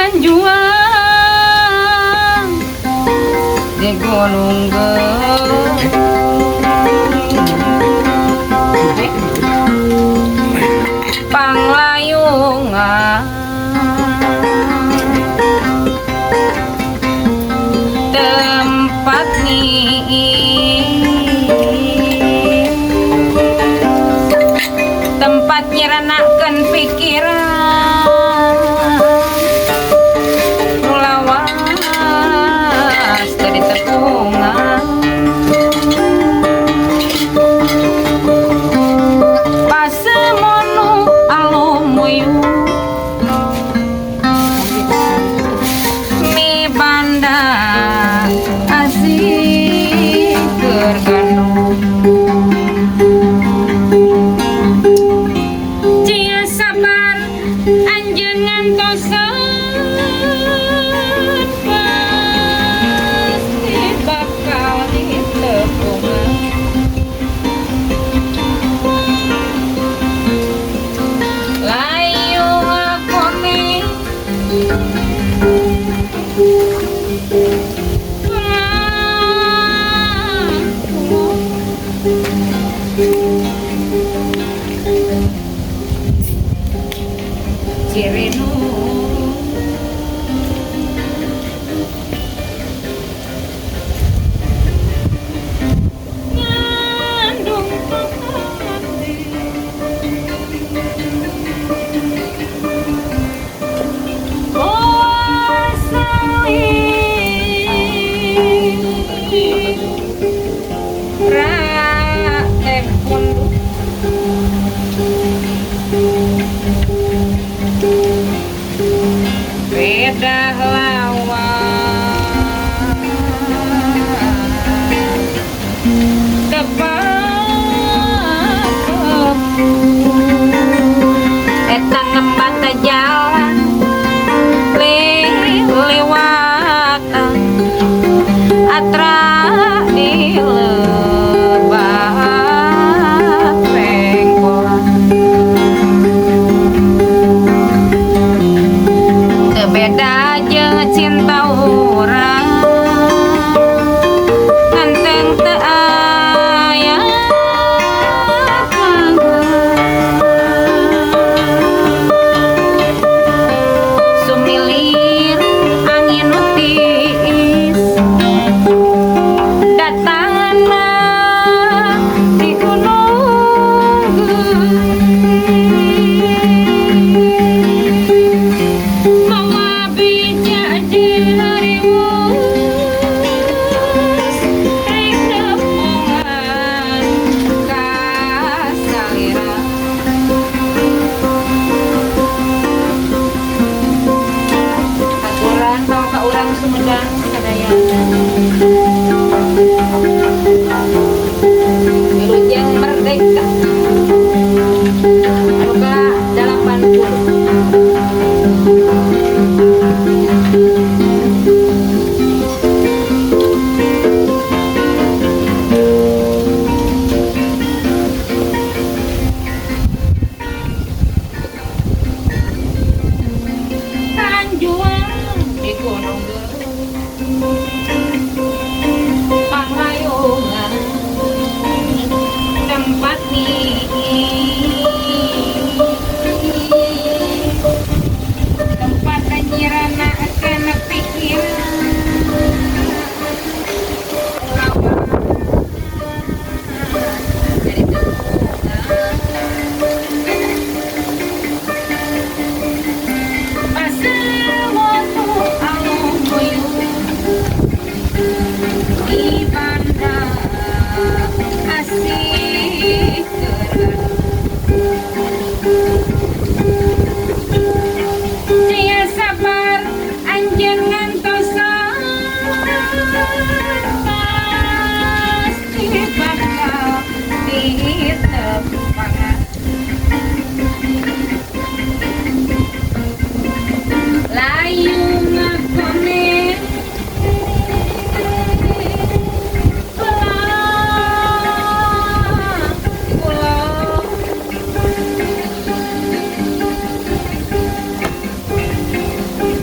Tanjuang di Gunung Panglayungan tempat tempat nyeranakeun pikiran mulawas teu ditepungan pasemonu alumuyu mi banda asih tergandung cia sabar anjeun ngantosan pasti bakal ditepungan layu akoni Cirenu ngandung hati bedah lawan depan eta ngembata jalan lewatan atra di lebah pengkolan beda jeung cinta urang nganteng teu aya sumilir angin nu tiis datangna di gunung orang Sumedang sadaya Wilujeng merdeka Anuga 80 Tanjuang di Gunung Panglayungan tempat nih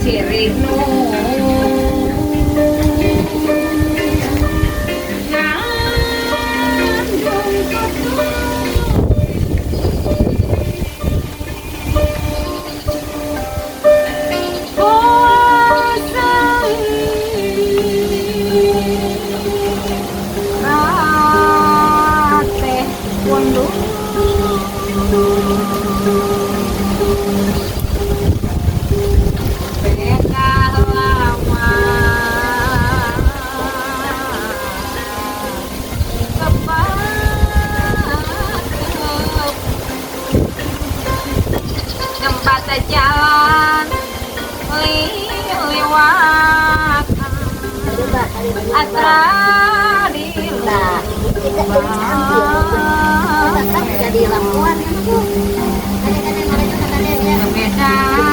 sirihnu jalan liwat atra Nah, kita jadi laporan itu. Kadang-kadang mereka beda